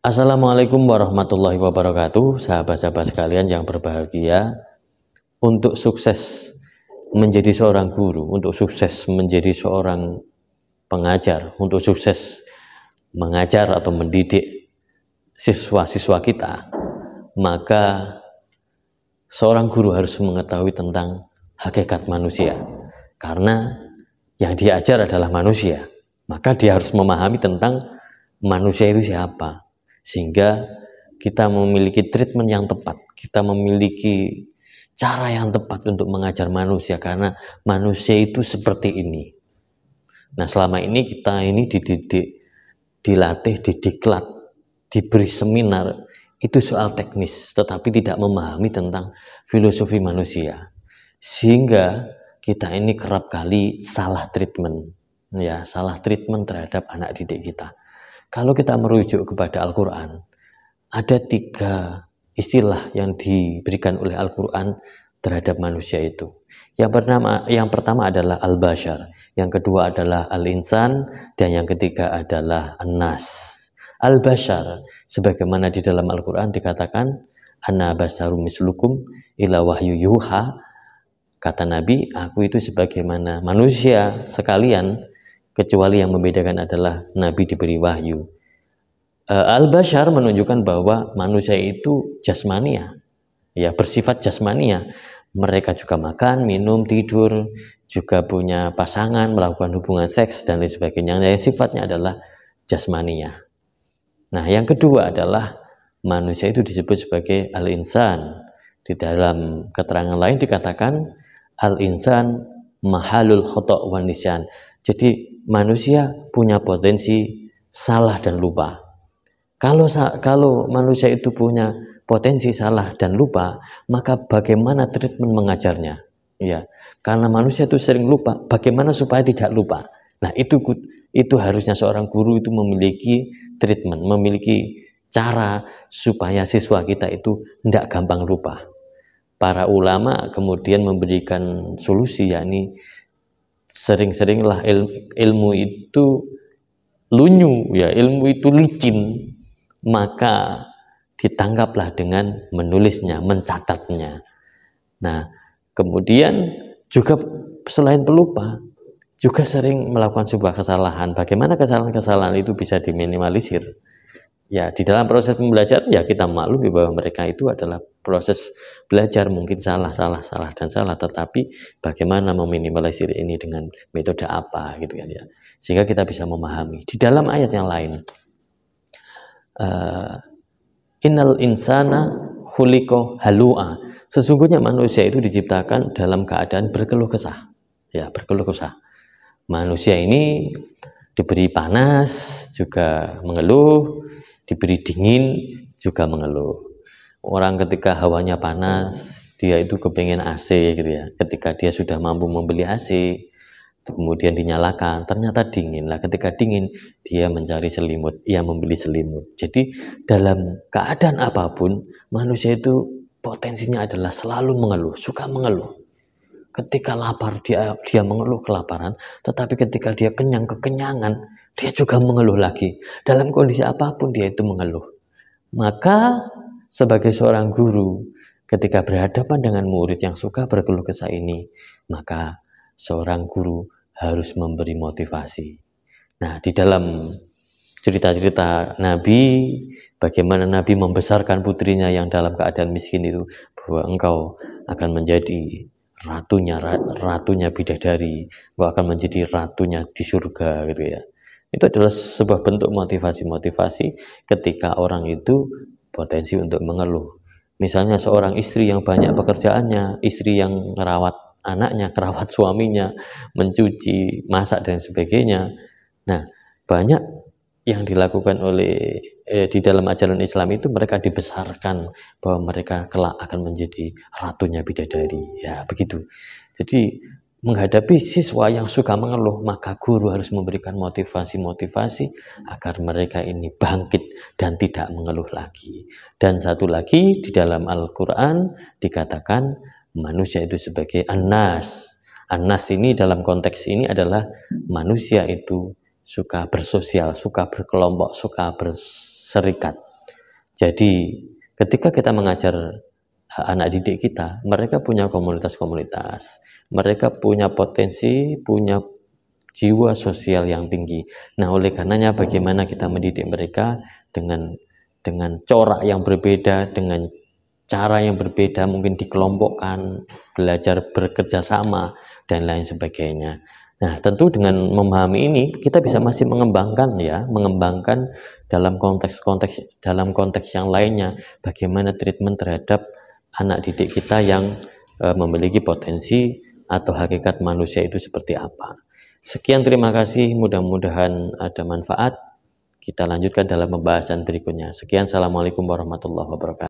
Assalamualaikum warahmatullahi wabarakatuh, sahabat-sahabat sekalian yang berbahagia. Untuk sukses menjadi seorang guru, untuk sukses menjadi seorang pengajar, untuk sukses mengajar atau mendidik siswa-siswa kita, maka seorang guru harus mengetahui tentang hakikat manusia. Karena yang dia ajar adalah manusia, maka dia harus memahami tentang manusia itu siapa, sehingga kita memiliki treatment yang tepat, kita memiliki cara yang tepat untuk mengajar manusia, karena manusia itu seperti ini. Nah, selama ini kita ini dididik, dilatih, didiklat, diberi seminar, itu soal teknis, tetapi tidak memahami tentang filosofi manusia, sehingga kita ini kerap kali salah treatment, ya, salah treatment terhadap anak didik kita. Kalau kita merujuk kepada Al-Quran, ada 3 istilah yang diberikan oleh Al-Quran terhadap manusia itu. Yang pertama adalah al-bashar, yang kedua adalah al-insan, dan yang ketiga adalah an-nas. Al-bashar, sebagaimana di dalam Al-Quran dikatakan, ana basarum mislukum ila wahyu yuha. Kata Nabi, aku itu sebagaimana manusia sekalian, kecuali yang membedakan adalah Nabi diberi wahyu. Al-bashar menunjukkan bahwa manusia itu jasmania, ya, bersifat jasmania. Mereka juga makan, minum, tidur, juga punya pasangan, melakukan hubungan seks dan lain sebagainya. Yang sifatnya adalah jasmania. Nah, yang kedua adalah manusia itu disebut sebagai al-insan. Di dalam keterangan lain dikatakan al-insan mahalul khata' wan nisyan. Jadi manusia punya potensi salah dan lupa. Kalau manusia itu punya potensi salah dan lupa, maka bagaimana treatment mengajarnya? Ya, karena manusia itu sering lupa, bagaimana supaya tidak lupa? Nah, itu harusnya seorang guru itu memiliki treatment, memiliki cara supaya siswa kita itu tidak gampang lupa. Para ulama kemudian memberikan solusi, yakni sering-seringlah ilmu itu lunyu, ya, ilmu itu licin, maka ditangkaplah dengan menulisnya, mencatatnya. Nah, kemudian juga selain pelupa, juga sering melakukan sebuah kesalahan. Bagaimana kesalahan-kesalahan itu bisa diminimalisir? Ya, di dalam proses pembelajaran, ya, kita maklumi bahwa mereka itu adalah proses belajar, mungkin salah, tetapi bagaimana meminimalisir ini dengan metode apa, gitu kan, ya, sehingga kita bisa memahami. Di dalam ayat yang lain, innal insana khuliqa halu'a, sesungguhnya manusia itu diciptakan dalam keadaan berkeluh kesah, ya, berkeluh kesah. Manusia ini diberi panas juga mengeluh, diberi dingin juga mengeluh. Orang ketika hawanya panas, dia itu kepengen AC, gitu ya. Ketika dia sudah mampu membeli AC, kemudian dinyalakan, ternyata dingin. Lah, ketika dingin, dia mencari selimut, ia membeli selimut. Jadi dalam keadaan apapun, manusia itu potensinya adalah selalu mengeluh, suka mengeluh. Ketika lapar, dia mengeluh kelaparan, tetapi ketika dia kenyang, kekenyangan, dia juga mengeluh lagi. Dalam kondisi apapun dia itu mengeluh. Maka sebagai seorang guru, ketika berhadapan dengan murid yang suka berkeluh kesah ini, maka seorang guru harus memberi motivasi. Nah, di dalam cerita-cerita Nabi, bagaimana Nabi membesarkan putrinya yang dalam keadaan miskin itu, bahwa engkau akan menjadi ratunya bidadari, engkau akan menjadi ratunya di surga, gitu ya. Itu adalah sebuah bentuk motivasi ketika orang itu potensi untuk mengeluh. Misalnya seorang istri yang banyak pekerjaannya, istri yang merawat anaknya, merawat suaminya, mencuci, masak dan sebagainya. Nah, banyak yang dilakukan oleh di dalam ajaran Islam itu, mereka dibesarkan bahwa mereka kelak akan menjadi ratunya bidadari. Ya, begitu. Jadi menghadapi siswa yang suka mengeluh, maka guru harus memberikan motivasi agar mereka ini bangkit dan tidak mengeluh lagi. Dan satu lagi, di dalam Al-Quran dikatakan manusia itu sebagai an-nas. An-nas ini dalam konteks ini adalah manusia itu suka bersosial, suka berkelompok, suka berserikat. Jadi ketika kita mengajar anak didik kita, mereka punya komunitas-komunitas, mereka punya potensi, punya jiwa sosial yang tinggi. Nah, oleh karenanya bagaimana kita mendidik mereka dengan corak yang berbeda, dengan cara yang berbeda, mungkin dikelompokkan, belajar bekerja sama dan lain sebagainya. Nah, tentu dengan memahami ini kita bisa masih mengembangkan dalam konteks yang lainnya, bagaimana treatment terhadap anak didik kita yang memiliki potensi atau hakikat manusia itu seperti apa. Sekian, terima kasih, mudah-mudahan ada manfaat. Kita lanjutkan dalam pembahasan berikutnya. Sekian, assalamualaikum warahmatullahi wabarakatuh.